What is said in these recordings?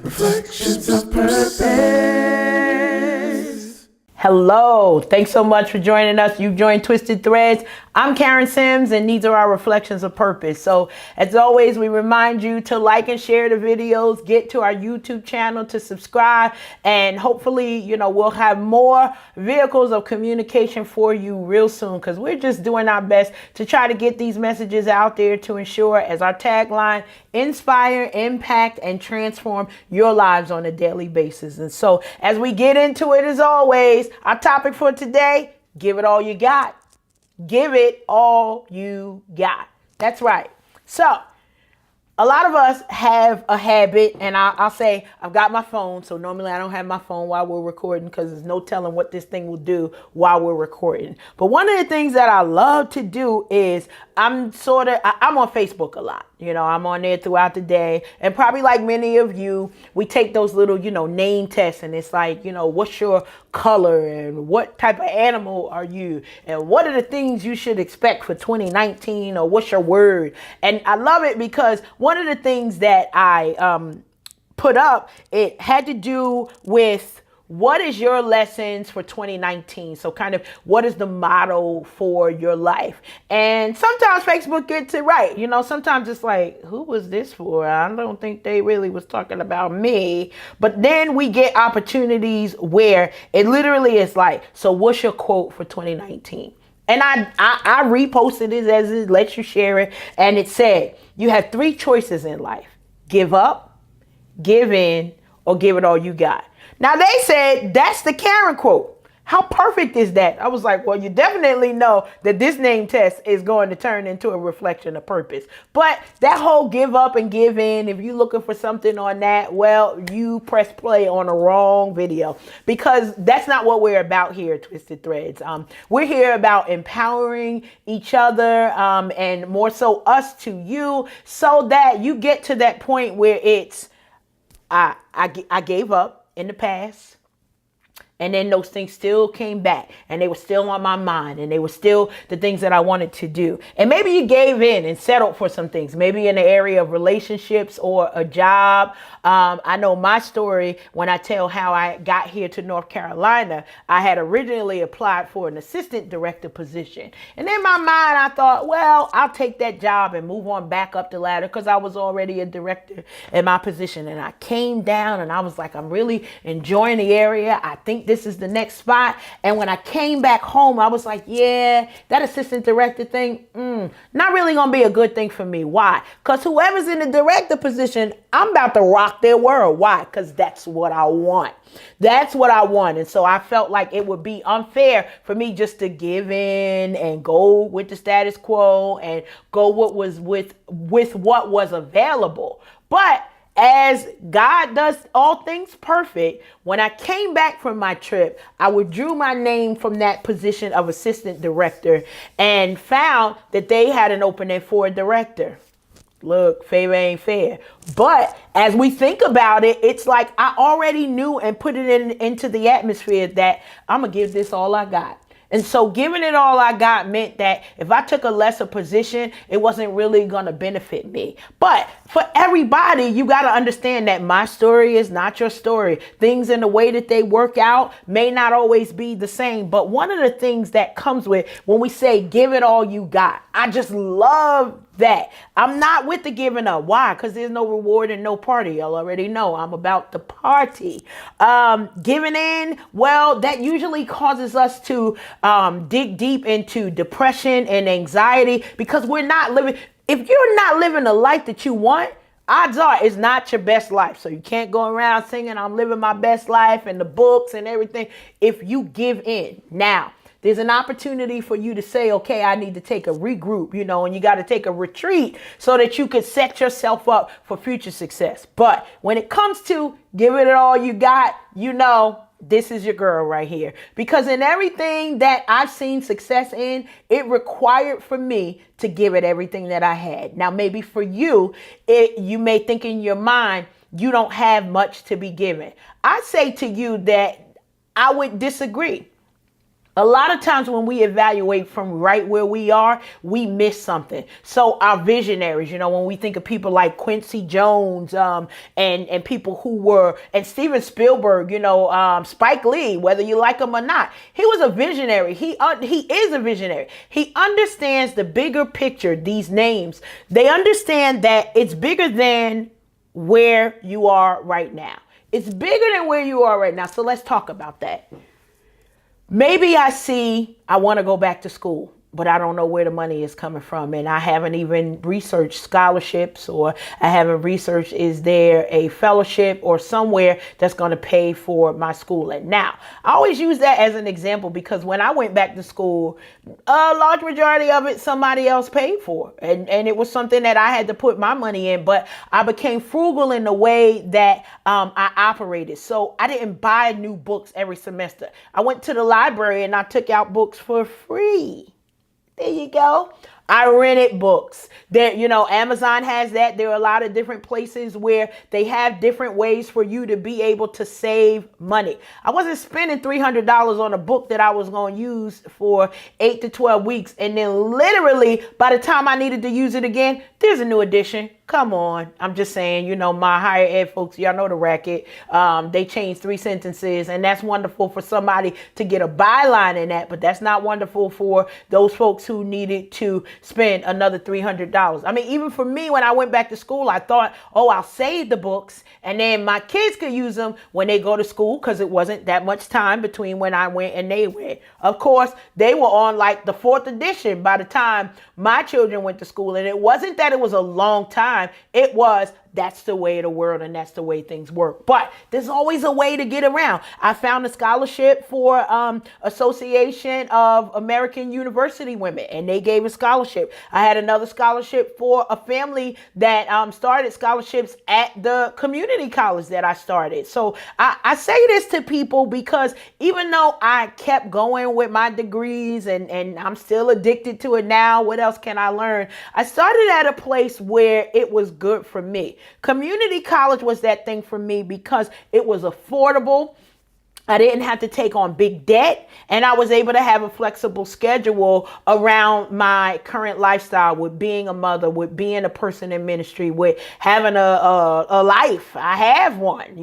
Reflections of Purpose. Hello, thanks so much for joining us. You've joined Twisted Threads. I'm Karen Sims, and these are our reflections of purpose. So as always, we remind you to like and share the videos, get to our YouTube channel to subscribe, and hopefully, we'll have more vehicles of communication for you real soon, because we're just doing our best to try to get these messages out there to ensure, as our tagline, inspire, impact, and transform your lives on a daily basis. And so as we get into it, as always, our topic for today, give it all you got. Give it all you got. That's right. So a lot of us have a habit, and I'll say I've got my phone. So normally I don't have my phone while we're recording because there's no telling what this thing will do while we're recording. But one of the things that I love to do is I'm on Facebook a lot. I'm on there throughout the day, and probably like many of you, we take those little, name tests, and it's like, what's your color and what type of animal are you? And what are the things you should expect for 2019, or what's your word? And I love it because one of the things that I put up, it had to do with what is your lessons for 2019? So kind of what is the motto for your life? And sometimes Facebook gets it right. Sometimes it's like, who was this for? I don't think they really was talking about me. But then we get opportunities where it literally is like, so what's your quote for 2019? And I reposted it as it lets you share it. And it said, you have three choices in life: give up, give in, or give it all you got. Now they said that's the Karen quote. How perfect is that? I was like, well, you definitely know that this name test is going to turn into a reflection of purpose. But that whole give up and give in, if you're looking for something on that, well, you press play on a wrong video, because that's not what we're about here at Twisted Threads. We're here about empowering each other, and more so us to you, so that you get to that point where it's, I gave up in the past, and then those things still came back, and they were still on my mind, and they were still the things that I wanted to do. And maybe you gave in and settled for some things, maybe in the area of relationships or a job. I know my story when I tell how I got here to North Carolina. I had originally applied for an assistant director position. And in my mind, I thought, well, I'll take that job and move on back up the ladder, because I was already a director in my position. And I came down and I was like, I'm really enjoying the area. I think this is the next spot. And when I came back home, I was like, yeah, that assistant director thing, not really going to be a good thing for me. Why? Because whoever's in the director position, I'm about to rock their world. Why? Because that's what I want. That's what I want. And so I felt like it would be unfair for me just to give in and go with the status quo and go what was with what was available. But as God does all things perfect, when I came back from my trip, I withdrew my name from that position of assistant director and found that they had an opening for a director. Look, favor ain't fair. But as we think about it, it's like I already knew and put it into the atmosphere that I'm going to give this all I got. And so giving it all I got meant that if I took a lesser position, it wasn't really going to benefit me. But for everybody, you got to understand that my story is not your story. Things in the way that they work out may not always be the same. But one of the things that comes with when we say give it all you got, I just love that. I'm not with the giving up. Why? Because there's no reward and no party. Y'all already know I'm about the party. Giving in, well, that usually causes us to dig deep into depression and anxiety, because we're not living. If you're not living the life that you want, odds are it's not your best life. So you can't go around singing I'm living my best life and the books and everything if you give in. Now, there's an opportunity for you to say, okay, I need to take a regroup, and you got to take a retreat so that you can set yourself up for future success. But when it comes to giving it all you got, this is your girl right here. Because in everything that I've seen success in, it required for me to give it everything that I had. Now, maybe for you, you may think in your mind, you don't have much to be given. I say to you that I would disagree. A lot of times when we evaluate from right where we are, we miss something. So our visionaries, when we think of people like Quincy Jones, and people who were, and Steven Spielberg, Spike Lee, whether you like him or not, he was a visionary. He is a visionary. He understands the bigger picture. These names, they understand that it's bigger than where you are right now. It's bigger than where you are right now. So let's talk about that. Maybe I want to go back to school, but I don't know where the money is coming from. And I haven't even researched scholarships, or I haven't researched, is there a fellowship or somewhere that's going to pay for my schooling? Now, I always use that as an example because when I went back to school, a large majority of it somebody else paid for. And it was something that I had to put my money in, but I became frugal in the way that I operated. So I didn't buy new books every semester. I went to the library and I took out books for free. There you go. I rented books. There, Amazon has that. There are a lot of different places where they have different ways for you to be able to save money. I wasn't spending $300 on a book that I was going to use for 8 to 12 weeks. And then literally by the time I needed to use it again, there's a new edition. Come on. I'm just saying, my higher ed folks, y'all know the racket. They changed 3 sentences, and that's wonderful for somebody to get a byline in that, but that's not wonderful for those folks who needed to spend another $300. I mean, even for me, when I went back to school, I thought, I'll save the books and then my kids could use them when they go to school, because it wasn't that much time between when I went and they went. Of course, they were on like the 4th edition by the time my children went to school, and it wasn't that it was a long time. It was, that's the way of the world and that's the way things work. But there's always a way to get around. I found a scholarship for Association of American University Women, and they gave a scholarship. I had another scholarship for a family that started scholarships at the community college that I started. So I say this to people because even though I kept going with my degrees and I'm still addicted to it now, what else can I learn? I started at a place where it was good for me. Community college was that thing for me because it was affordable. I didn't have to take on big debt, and I was able to have a flexible schedule around my current lifestyle, with being a mother, with being a person in ministry, with having a life. I have one,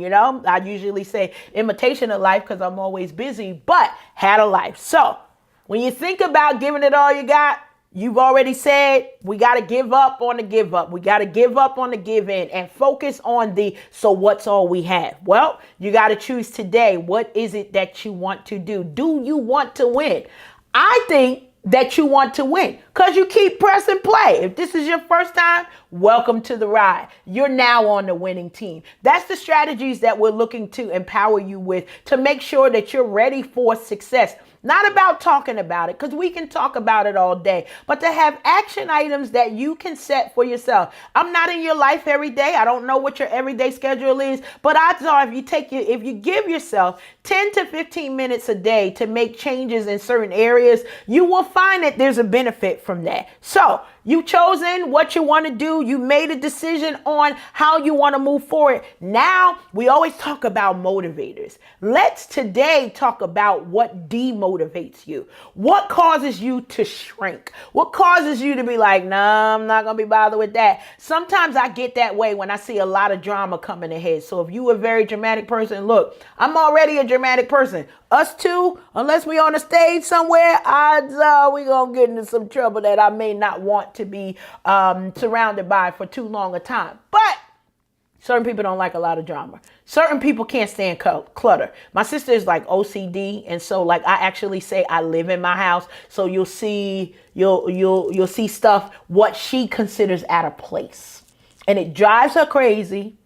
I usually say imitation of life because I'm always busy, but had a life. So when you think about giving it all you got, you've already said we got to give up on the give up. We got to give up on the give in and focus on so what's all we have? Well, you got to choose today. What is it that you want to do? Do you want to win? I think that you want to win because you keep pressing play. If this is your first time, welcome to the ride. You're now on the winning team. That's the strategies that we're looking to empower you with to make sure that you're ready for success. Not about talking about it, because we can talk about it all day, but to have action items that you can set for yourself. I'm not in your life every day. I don't know what your everyday schedule is, but odds are if you give yourself 10 to 15 minutes a day to make changes in certain areas, you will find that there's a benefit from that. So you've chosen what you want to do. You made a decision on how you want to move forward. Now, we always talk about motivators. Let's today talk about what demotivates you. What causes you to shrink? What causes you to be like, nah, I'm not going to be bothered with that. Sometimes I get that way when I see a lot of drama coming ahead. So if you a very dramatic person, look, I'm already a dramatic person. Us two, unless we on a stage somewhere, odds are we going to get into some trouble that I may not want to be surrounded by for too long a time. But certain people don't like a lot of drama. Certain people can't stand clutter. My sister is like OCD, and so like I actually say I live in my house, so you'll see stuff what she considers out of place, and it drives her crazy.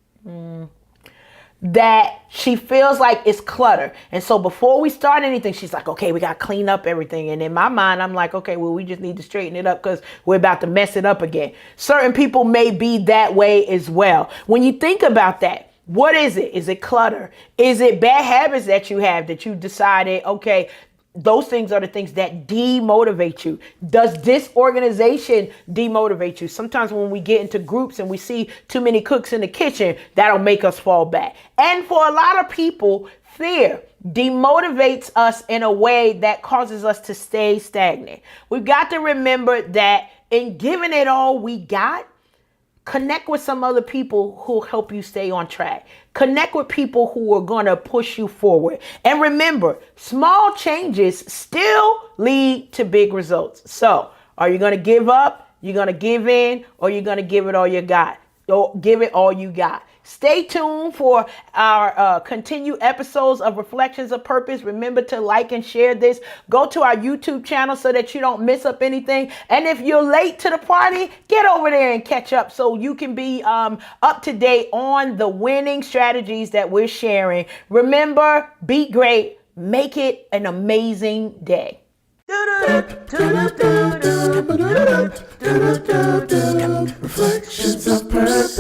That she feels like it's clutter. And so before we start anything, she's like, okay, we got to clean up everything. And in my mind, I'm like, okay, well, we just need to straighten it up because we're about to mess it up again. Certain people may be that way as well. When you think about that, what is it? Is it clutter? Is it bad habits that you have that you decided, okay, those things are the things that demotivate you? Does disorganization demotivate you? Sometimes when we get into groups and we see too many cooks in the kitchen, that'll make us fall back. And for a lot of people, fear. demotivates us in a way that causes us to stay stagnant. We've got to remember that in giving it all we got, connect with some other people who help you stay on track. Connect with people who are going to push you forward. And remember, small changes still lead to big results. So, are you going to give up? You're going to give in? Or you're going to give it all you got? Or give it all you got? Stay tuned for our continued episodes of Reflections of Purpose. Remember to like and share this. Go to our YouTube channel so that you don't miss up anything. And if you're late to the party, get over there and catch up so you can be up to date on the winning strategies that we're sharing. Remember, be great. Make it an amazing day. Reflections of Purpose.